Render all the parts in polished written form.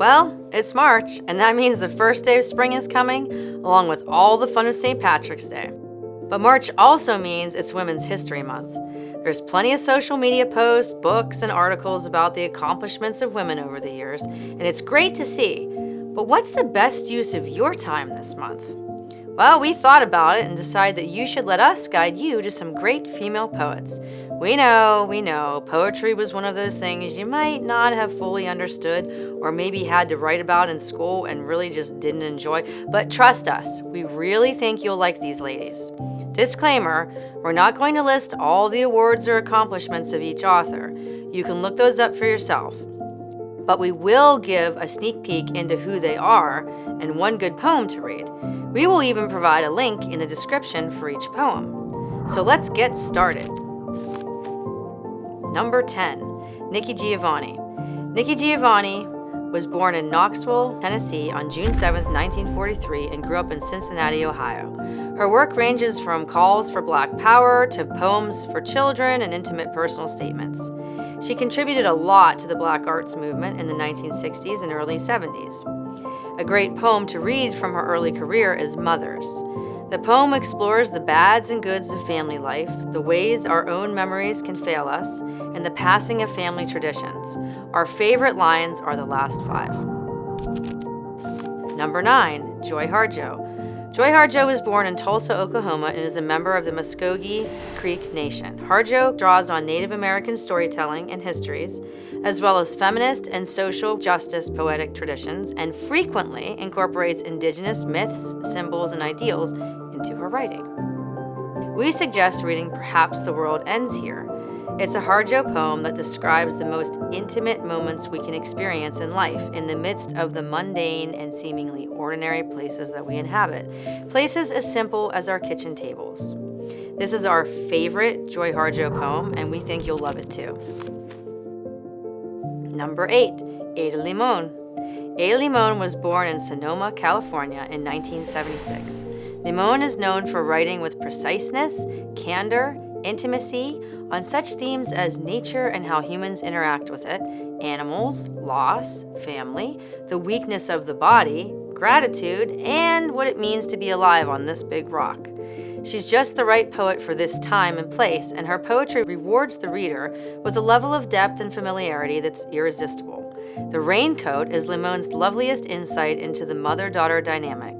Well, it's March, and that means the first day of spring is coming, along with all the fun of St. Patrick's Day. But March also means it's Women's History Month. There's plenty of social media posts, books, and articles about the accomplishments of women over the years, and it's great to see. But what's the best use of your time this month? Well, we thought about it and decided that you should let us guide you to some great female poets. We know, poetry was one of those things you might not have fully understood or maybe had to write about in school and really just didn't enjoy. But trust us, we really think you'll like these ladies. Disclaimer, we're not going to list all the awards or accomplishments of each author. You can look those up for yourself. But we will give a sneak peek into who they are and one good poem to read. We will even provide a link in the description for each poem. So let's get started. Number 10, Nikki Giovanni. Nikki Giovanni was born in Knoxville, Tennessee on June 7, 1943 and grew up in Cincinnati, Ohio. Her work ranges from calls for Black power to poems for children and intimate personal statements. She contributed a lot to the Black arts movement in the 1960s and early 70s. A great poem to read from her early career is Mothers. The poem explores the bads and goods of family life, the ways our own memories can fail us, and the passing of family traditions. Our favorite lines are the last 5. Number 9, Joy Harjo. Joy Harjo was born in Tulsa, Oklahoma, and is a member of the Muskogee Creek Nation. Harjo draws on Native American storytelling and histories, as well as feminist and social justice poetic traditions, and frequently incorporates indigenous myths, symbols, and ideals into her writing. We suggest reading Perhaps the World Ends Here. It's a Harjo poem that describes the most intimate moments we can experience in life in the midst of the mundane and seemingly ordinary places that we inhabit, places as simple as our kitchen tables. This is our favorite Joy Harjo poem, and we think you'll love it too. Number 8, Ada Limon. Ada Limon was born in Sonoma, California in 1976. Limon is known for writing with preciseness, candor, intimacy on such themes as nature and how humans interact with it, animals, loss, family, the weakness of the body, gratitude, and what it means to be alive on this big rock. She's just the right poet for this time and place, and her poetry rewards the reader with a level of depth and familiarity that's irresistible. The Raincoat is Limon's loveliest insight into the mother-daughter dynamic.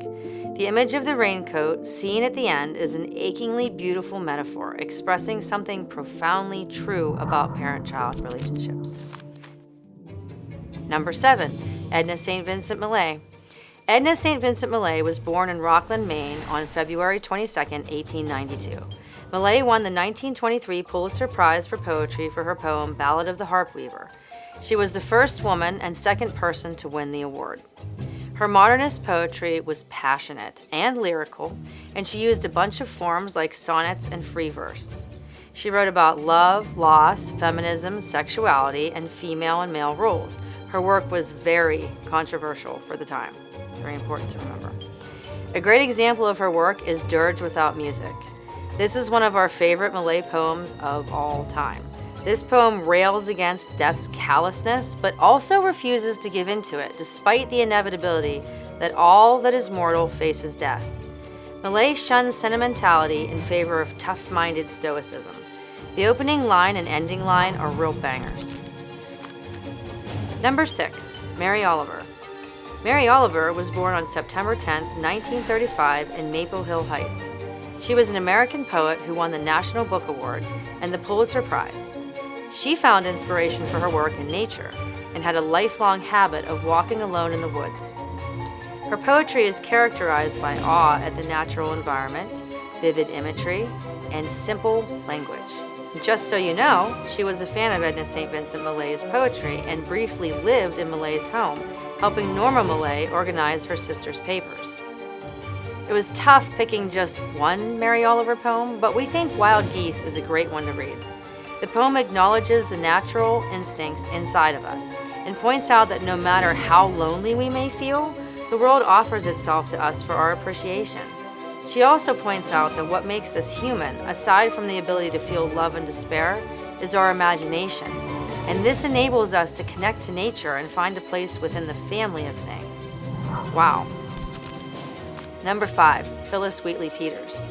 The image of the raincoat, seen at the end, is an achingly beautiful metaphor, expressing something profoundly true about parent-child relationships. Number 7, Edna St Vincent Millay. Edna St Vincent Millay was born in Rockland, Maine on February 22, 1892. Millay won the 1923 Pulitzer Prize for Poetry for her poem Ballad of the Harp Weaver. She was the first woman and second person to win the award. Her modernist poetry was passionate and lyrical, and she used a bunch of forms like sonnets and free verse. She wrote about love, loss, feminism, sexuality, and female and male roles. Her work was very controversial for the time. Very important to remember. A great example of her work is Dirge Without Music. This is one of our favorite Millay poems of all time. This poem rails against death's callousness, but also refuses to give in to it, despite the inevitability that all that is mortal faces death. Millay shuns sentimentality in favor of tough-minded stoicism. The opening line and ending line are real bangers. Number 6, Mary Oliver. Mary Oliver was born on September 10, 1935 in Maple Hill Heights. She was an American poet who won the National Book Award and the Pulitzer Prize. She found inspiration for her work in nature and had a lifelong habit of walking alone in the woods. Her poetry is characterized by awe at the natural environment, vivid imagery, and simple language. Just so you know, she was a fan of Edna St Vincent Millay's poetry and briefly lived in Millay's home, helping Norma Millay organize her sister's papers. It was tough picking just one Mary Oliver poem, but we think Wild Geese is a great one to read. The poem acknowledges the natural instincts inside of us and points out that no matter how lonely we may feel, the world offers itself to us for our appreciation. She also points out that what makes us human, aside from the ability to feel love and despair, is our imagination. and this enables us to connect to nature and find a place within the family of things. Wow. Number 5, Phillis Wheatley Peters.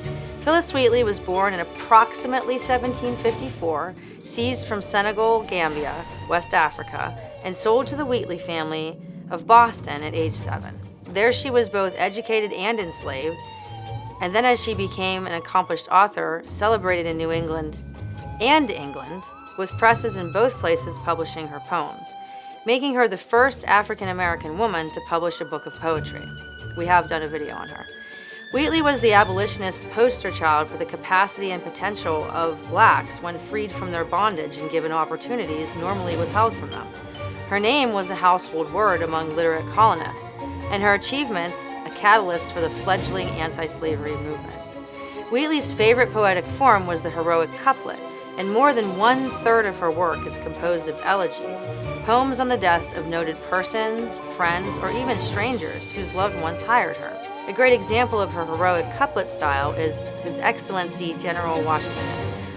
Phillis Wheatley was born in approximately 1754, seized from Senegal, Gambia, West Africa, and sold to the Wheatley family of Boston at age 7. There she was both educated and enslaved, and then as she became an accomplished author, celebrated in New England and England, with presses in both places publishing her poems, making her the first African-American woman to publish a book of poetry. We have done a video on her. Wheatley was the abolitionist's poster child for the capacity and potential of blacks when freed from their bondage and given opportunities normally withheld from them. Her name was a household word among literate colonists, and her achievements a catalyst for the fledgling anti-slavery movement. Wheatley's favorite poetic form was the heroic couplet, and more than 1/3 of her work is composed of elegies, poems on the deaths of noted persons, friends, or even strangers whose loved ones hired her. A great example of her heroic couplet style is His Excellency General Washington,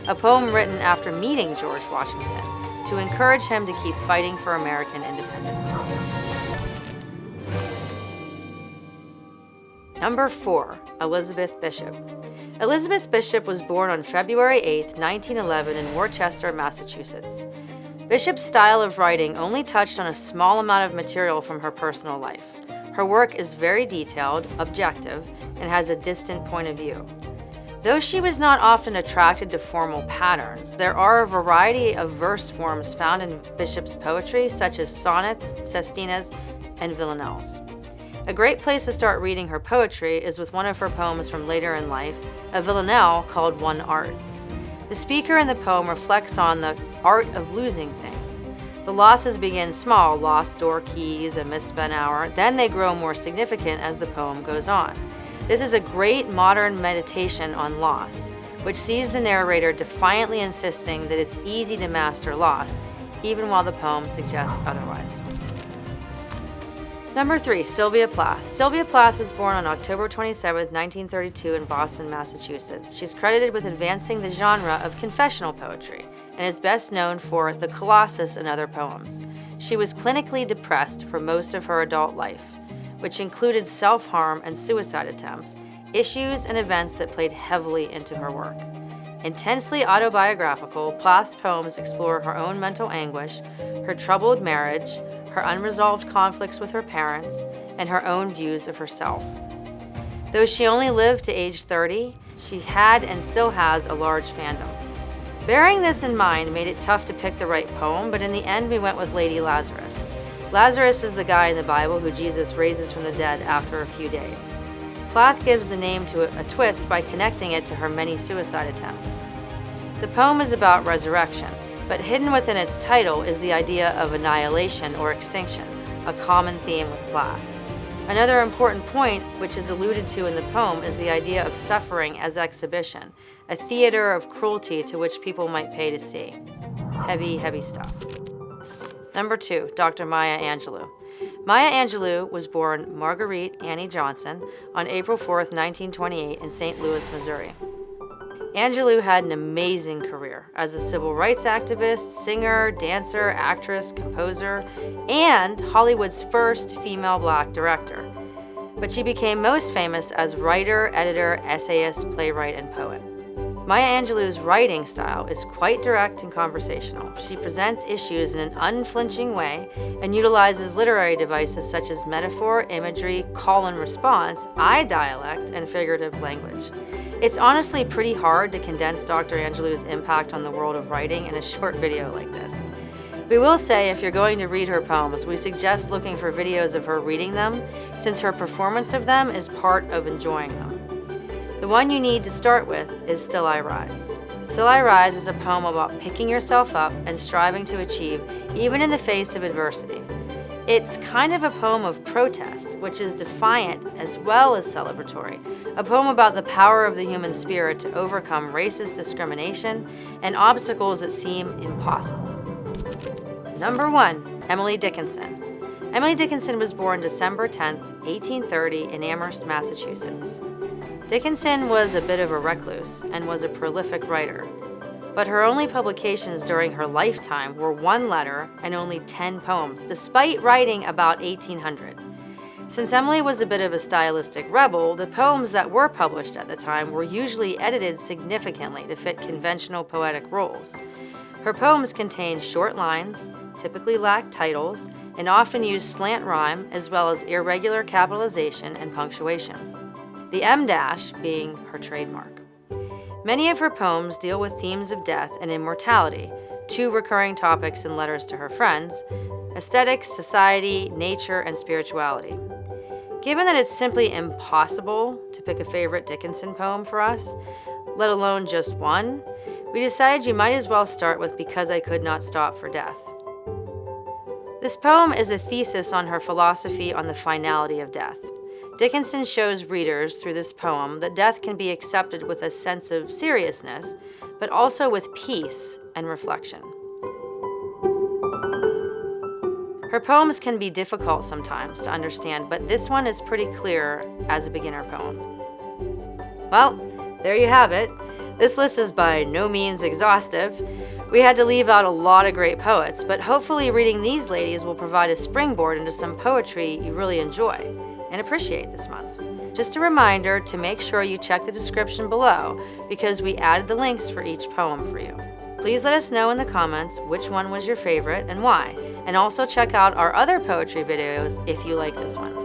a poem written after meeting George Washington to encourage him to keep fighting for American independence. Number 4, Elizabeth Bishop. Elizabeth Bishop was born on February 8, 1911 in Worcester, Massachusetts. Bishop's style of writing only touched on a small amount of material from her personal life. Her work is very detailed, objective, and has a distant point of view. Though she was not often attracted to formal patterns, there are a variety of verse forms found in Bishop's poetry, such as sonnets, sestinas, and villanelles. A great place to start reading her poetry is with one of her poems from later in life, a villanelle called One Art. The speaker in the poem reflects on the art of losing things. The losses begin small, lost door keys, a misspent hour, then they grow more significant as the poem goes on. This is a great modern meditation on loss, which sees the narrator defiantly insisting that it's easy to master loss, even while the poem suggests otherwise. Number 3, Sylvia Plath. Sylvia Plath was born on October 27, 1932 in Boston, Massachusetts. She's credited with advancing the genre of confessional poetry and is best known for The Colossus and other poems. She was clinically depressed for most of her adult life, which included self-harm and suicide attempts, issues and events that played heavily into her work. Intensely autobiographical, Plath's poems explore her own mental anguish, her troubled marriage, her unresolved conflicts with her parents, and her own views of herself. Though she only lived to age 30, she had and still has a large fandom. Bearing this in mind made it tough to pick the right poem, but in the end we went with Lady Lazarus. Lazarus is the guy in the Bible who Jesus raises from the dead after a few days. Plath gives the name to a twist by connecting it to her many suicide attempts. The poem is about resurrection, but hidden within its title is the idea of annihilation or extinction, a common theme with Plath. Another important point, which is alluded to in the poem, is the idea of suffering as exhibition, a theater of cruelty to which people might pay to see. Heavy, heavy stuff. Number 2, Dr. Maya Angelou. Maya Angelou was born Marguerite Annie Johnson on April 4, 1928 in St. Louis, Missouri. Angelou had an amazing career as a civil rights activist, singer, dancer, actress, composer, and Hollywood's first female black director. But she became most famous as writer, editor, essayist, playwright, and poet. Maya Angelou's writing style is quite direct and conversational. She presents issues in an unflinching way and utilizes literary devices such as metaphor, imagery, call and response, eye dialect, and figurative language. It's honestly pretty hard to condense Dr. Angelou's impact on the world of writing in a short video like this. We will say if you're going to read her poems, we suggest looking for videos of her reading them, since her performance of them is part of enjoying them. The one you need to start with is Still I Rise. Still I Rise is a poem about picking yourself up and striving to achieve even in the face of adversity. It's kind of a poem of protest, which is defiant as well as celebratory, a poem about the power of the human spirit to overcome racist discrimination and obstacles that seem impossible. Number 1, Emily Dickinson. Emily Dickinson was born December 10, 1830 in Amherst, Massachusetts. Dickinson was a bit of a recluse and was a prolific writer. but her only publications during her lifetime were 1 letter and only 10 poems, despite writing about 1800. Since Emily was a bit of a stylistic rebel, the poems that were published at the time were usually edited significantly to fit conventional poetic roles. Her poems contained short lines, typically lacked titles, and often used slant rhyme as well as irregular capitalization and punctuation, the M dash being her trademark. Many of her poems deal with themes of death and immortality, 2 recurring topics in letters to her friends: aesthetics, society, nature, and spirituality. Given that it's simply impossible to pick a favorite Dickinson poem for us, let alone just one, we decided you might as well start with Because I Could Not Stop for Death. This poem is a thesis on her philosophy on the finality of death. Dickinson shows readers through this poem that death can be accepted with a sense of seriousness, but also with peace and reflection. Her poems can be difficult sometimes to understand, but this one is pretty clear as a beginner poem. Well, there you have it. This list is by no means exhaustive. We had to leave out a lot of great poets, but hopefully reading these ladies will provide a springboard into some poetry you really enjoy and appreciate this month. Just a reminder to make sure you check the description below because we added the links for each poem for you. Please let us know in the comments which one was your favorite and why, and also check out our other poetry videos if you like this one.